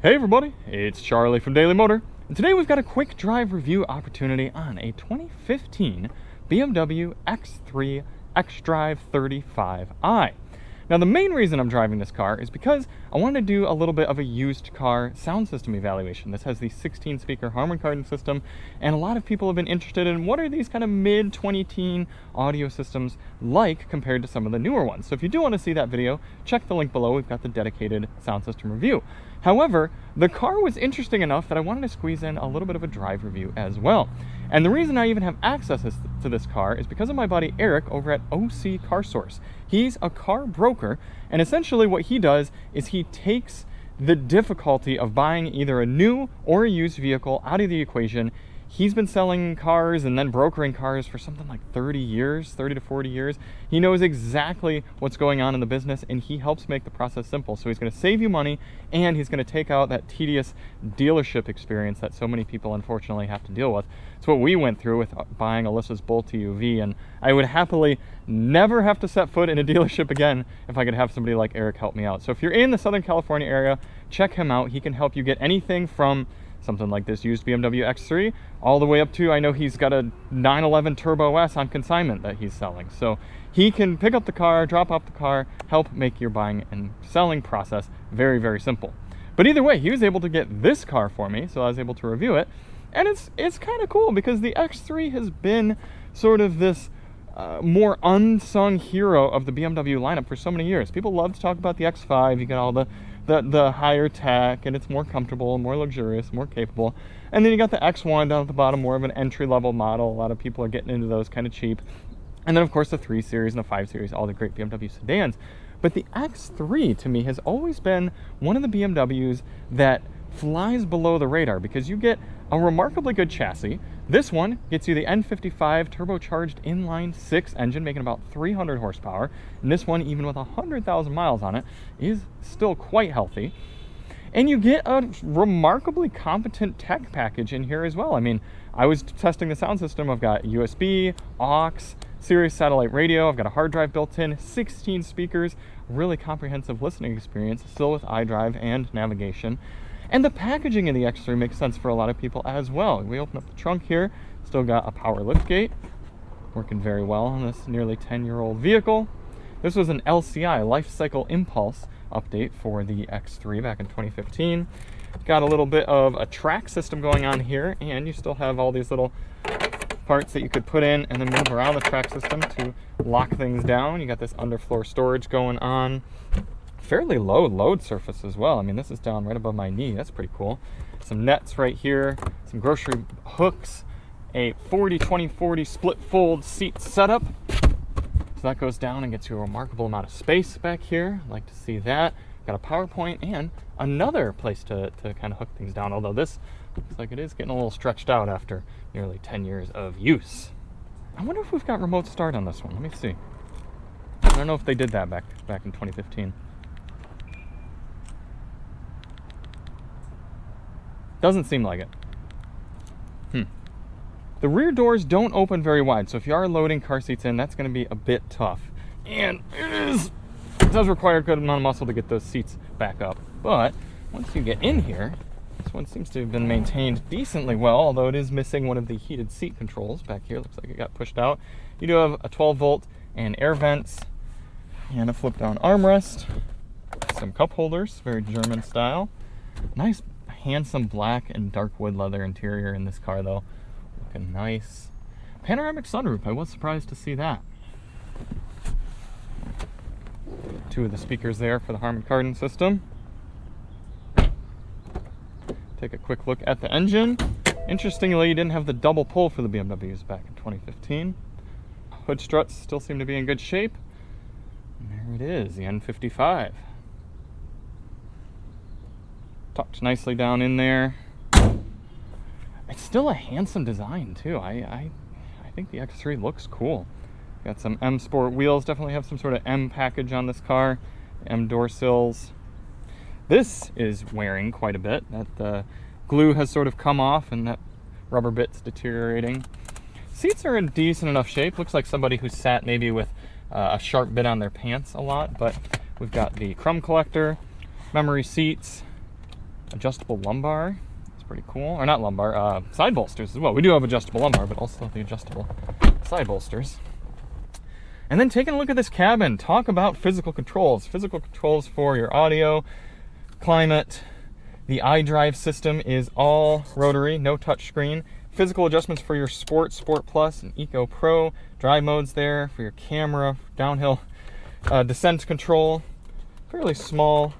Hey everybody, it's Charlie from Daily Motor, and today we've got a quick drive review opportunity on a 2015 BMW X3 xDrive35i. Now the main reason I'm driving this car is because I wanted to do a little bit of a used car sound system evaluation. This has the 16 speaker Harman Kardon system, and a lot of people have been interested in what are these kind of mid-20-teen audio systems like compared to some of the newer ones. So if you do want to see that video, check the link below. We've got the dedicated sound system review. However, the car was interesting enough that I wanted to squeeze in a little bit of a drive review as well. And the reason I even have access to this car is because of my buddy Eric over at OC Car Source. He's a car broker, and essentially what he does is he takes the difficulty of buying either a new or a used vehicle out of the equation. He's been selling cars and then brokering cars for something like 30 to 40 years. He knows exactly what's going on in the business, and he helps make the process simple. So he's going to save you money, and he's going to take out that tedious dealership experience that so many people unfortunately have to deal with. It's what we went through with buying Alyssa's Bolt UV, and I would happily never have to set foot in a dealership again if I could have somebody like Eric help me out. So if you're in the Southern California area, check him out. He can help you get anything from something like this used BMW X3 all the way up to, I know he's got a 911 Turbo S on consignment that he's selling. So he can pick up the car, drop off the car, help make your buying and selling process very, very simple. But either way, he was able to get this car for me, so I was able to review it. And it's kind of cool because the X3 has been sort of this more unsung hero of the BMW lineup for so many years. People love to talk about the X5. You got all the higher tech, and it's more comfortable, more luxurious, more capable. And then you got the X1 down at the bottom, more of an entry-level model. A lot of people are getting into those kind of cheap. And then, of course, the 3 Series and the 5 Series, all the great BMW sedans. But the X3, to me, has always been one of the BMWs that flies below the radar because you get a remarkably good chassis. This one gets you the N55 turbocharged inline-6 engine, making about 300 horsepower. And this one, even with 100,000 miles on it, is still quite healthy. And you get a remarkably competent tech package in here as well. I mean, I was testing the sound system. I've got USB, aux, Sirius satellite radio. I've got a hard drive built in, 16 speakers, really comprehensive listening experience, still with iDrive and navigation. And the packaging in the X3 makes sense for a lot of people as well. We open up the trunk here, still got a power liftgate, working very well on this nearly 10-year-old vehicle. This was an LCI, Life Cycle Impulse, update for the X3 back in 2015. Got a little bit of a track system going on here, and you still have all these little parts that you could put in and then move around the track system to lock things down. You got this underfloor storage going on. Fairly low load surface as well. I mean, this is down right above my knee. That's pretty cool. Some nets right here, some grocery hooks, a 40-20-40 split fold seat setup. So that goes down and gets you a remarkable amount of space back here. I'd like to see that. Got a power point and another place to kind of hook things down, although this looks like it is getting a little stretched out after nearly 10 years of use. I wonder if we've got remote start on this one. Let me see. I don't know if they did that back in 2015. Doesn't seem like it. The rear doors don't open very wide, so if you are loading car seats in, that's going to be a bit tough. And it does require a good amount of muscle to get those seats back up. But once you get in here, this one seems to have been maintained decently well, although it is missing one of the heated seat controls back here. Looks like it got pushed out. You do have a 12-volt and air vents and a flip-down armrest. Some cup holders, very German style. Nice handsome black and dark wood leather interior in this car though. Looking nice. Panoramic sunroof, I was surprised to see that. 2 of the speakers there for the Harman Kardon system. Take a quick look at the engine. Interestingly, you didn't have the double pull for the BMWs back in 2015. Hood struts still seem to be in good shape. And there it is, the N55. Tucked nicely down in there. It's still a handsome design too. I think the X3 looks cool. Got some M Sport wheels, definitely have some sort of M package on this car. M door sills. This is wearing quite a bit. That glue has sort of come off and that rubber bit's deteriorating. Seats are in decent enough shape. Looks like somebody who sat maybe with a sharp bit on their pants a lot, but we've got the crumb collector, memory seats, adjustable lumbar. It's pretty cool. Or not lumbar, side bolsters as well. We do have adjustable lumbar, but also the adjustable side bolsters. And then taking a look at this cabin, talk about physical controls. Physical controls for your audio, climate. The iDrive system is all rotary, no touch screen. Physical adjustments for your Sport, Sport Plus, and Eco Pro. Drive modes there for your camera, downhill descent control. Fairly small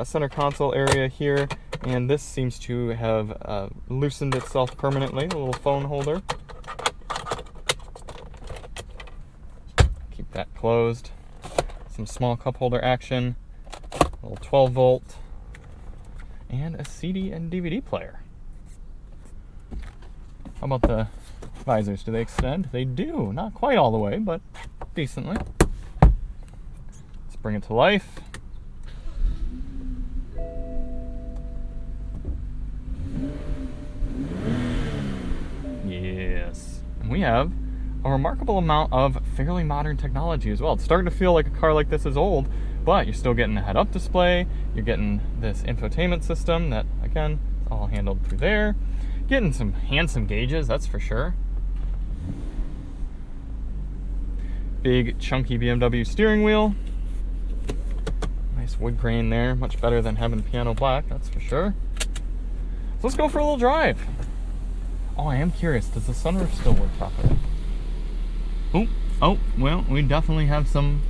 center console area here. And this seems to have loosened itself permanently, the little phone holder. Keep that closed. Some small cup holder action, a little 12 volt, and a CD and DVD player. How about the visors? Do they extend? They do. Not quite all the way, but decently. Let's bring it to life. Yes. And we have a remarkable amount of fairly modern technology as well. It's starting to feel like a car like this is old, but you're still getting a head-up display. You're getting this infotainment system that, again, is all handled through there. Getting some handsome gauges, that's for sure. Big, chunky BMW steering wheel. Nice wood grain there, much better than having piano black, that's for sure. So let's go for a little drive. Oh, I am curious, does the sunroof still work properly? Oh, well, we definitely have some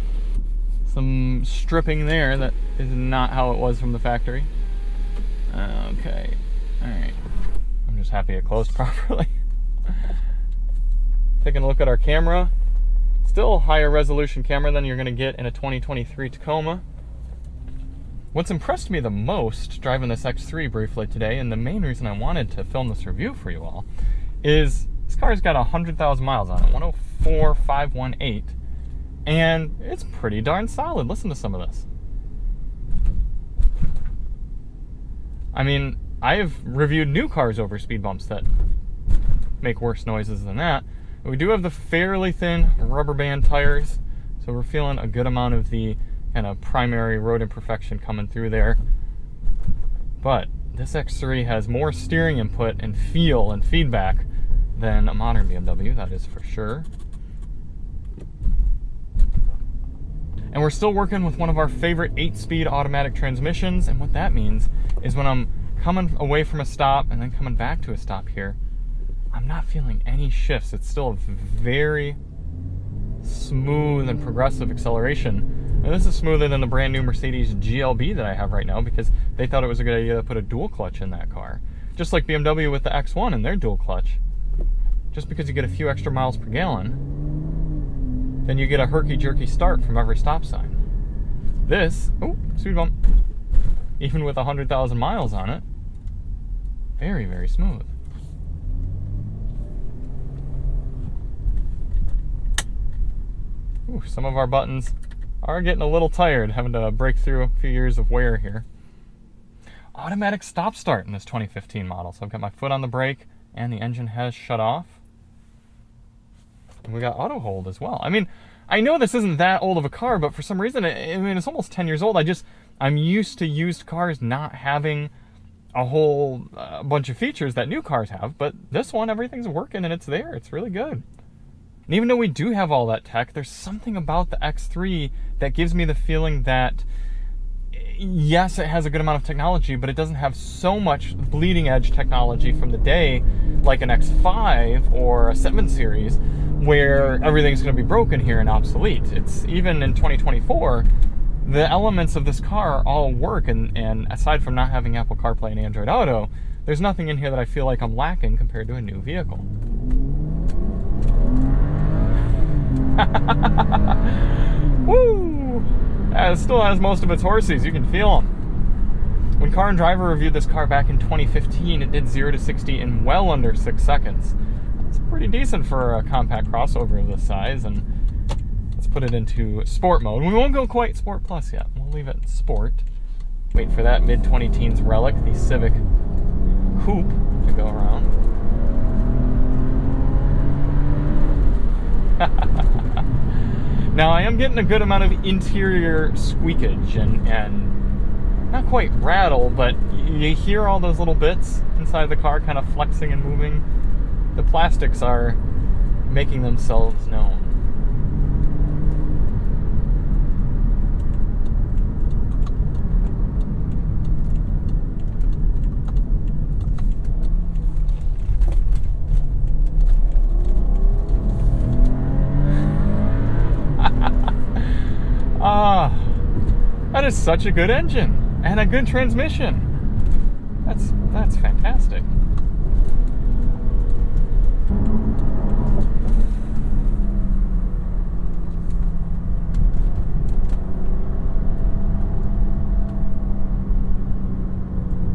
stripping there that is not how it was from the factory. Okay, all right. I'm just happy it closed properly. Taking a look at our camera. Still higher resolution camera than you're gonna get in a 2023 Tacoma. What's impressed me the most driving this X3 briefly today, and the main reason I wanted to film this review for you all, is this car's got 100,000 miles on it, 104,518, and it's pretty darn solid. Listen to some of this. I mean, I've reviewed new cars over speed bumps that make worse noises than that. We do have the fairly thin rubber band tires, so we're feeling a good amount of the kind of primary road imperfection coming through there. But this X3 has more steering input and feel and feedback than a modern BMW, that is for sure. And we're still working with one of our favorite 8-speed automatic transmissions, and what that means is when I'm coming away from a stop and then coming back to a stop here, I'm not feeling any shifts. It's still a very smooth and progressive acceleration. And this is smoother than the brand new Mercedes GLB that I have right now, because they thought it was a good idea to put a dual clutch in that car. Just like BMW with the X1 and their dual clutch. Just because you get a few extra miles per gallon, then you get a herky-jerky start from every stop sign. This, oh, speed bump, even with 100,000 miles on it, very, very smooth. Ooh, some of our buttons are getting a little tired, having to break through a few years of wear here. Automatic stop start in this 2015 model. So I've got my foot on the brake and the engine has shut off. And we got auto hold as well. I mean, I know this isn't that old of a car, but for some reason, I mean, it's almost 10 years old. I'm used to used cars not having a whole bunch of features that new cars have, but this one, everything's working and it's there. It's really good. And even though we do have all that tech, there's something about the X3 that gives me the feeling that, yes, it has a good amount of technology, but it doesn't have so much bleeding edge technology from the day like an X5 or a 7 Series, where everything's going to be broken here and obsolete. It's even in 2024, the elements of this car all work, and aside from not having Apple CarPlay and Android Auto, there's nothing in here that I feel like I'm lacking compared to a new vehicle. Woo! It still has most of its horses. You can feel them. When Car and Driver reviewed this car back in 2015, it did 0 to 60 in well under 6 seconds. It's pretty decent for a compact crossover of this size, and let's put it into sport mode. We won't go quite Sport Plus yet. We'll leave it in sport. Wait for that mid-20 teens relic, the Civic Coupe, to go around. Now, I am getting a good amount of interior squeakage and not quite rattle, but you hear all those little bits inside the car kind of flexing and moving. The plastics are making themselves known. That is such a good engine and a good transmission. That's fantastic.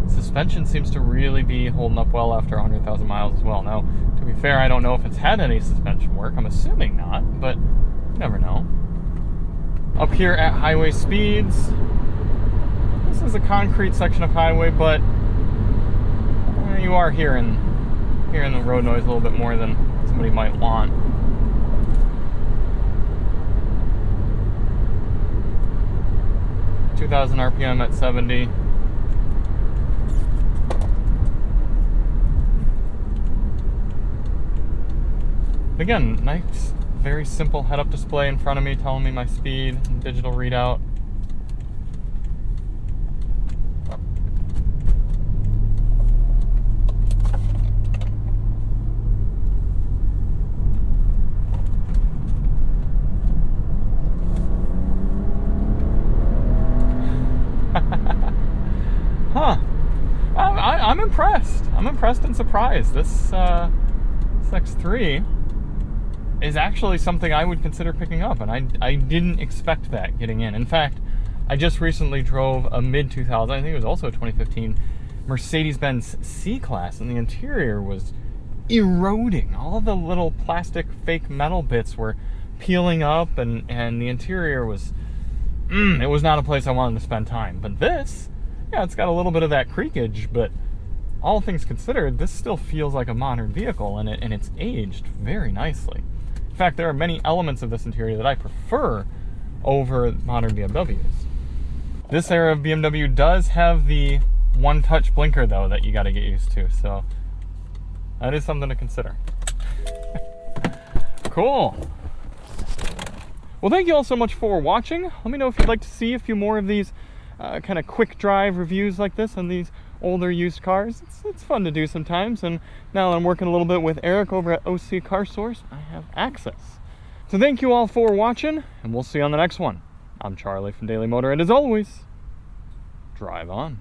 Suspension seems to really be holding up well after 100,000 miles as well. Now, to be fair, I don't know if it's had any suspension work. I'm assuming not, but you never know. Up here at highway speeds, this is a concrete section of highway, but you are hearing the road noise a little bit more than somebody might want. (2,000 RPM at 70). Again, nice, very simple head-up display in front of me telling me my speed and digital readout. Huh. I'm impressed. I'm impressed and surprised. This X3 is actually something I would consider picking up, and I didn't expect that getting in. In fact, I just recently drove a mid-2000, I think it was also a 2015, Mercedes-Benz C-Class, and the interior was eroding. All of the little plastic fake metal bits were peeling up, and the interior was, it was not a place I wanted to spend time. But this, yeah, it's got a little bit of that creakage, but all things considered, this still feels like a modern vehicle, and it's aged very nicely. In fact, there are many elements of this interior that I prefer over modern BMWs. This era of BMW does have the one-touch blinker, though, that you got to get used to, so that is something to consider. Cool. Well, thank you all so much for watching. Let me know if you'd like to see a few more of these kind of quick drive reviews like this on these older used cars. It's fun to do sometimes, and now that I'm working a little bit with Eric over at OC Car Source, I have access. So thank you all for watching, and we'll see you on the next one. I'm Charlie from Daily Motor, and as always, drive on.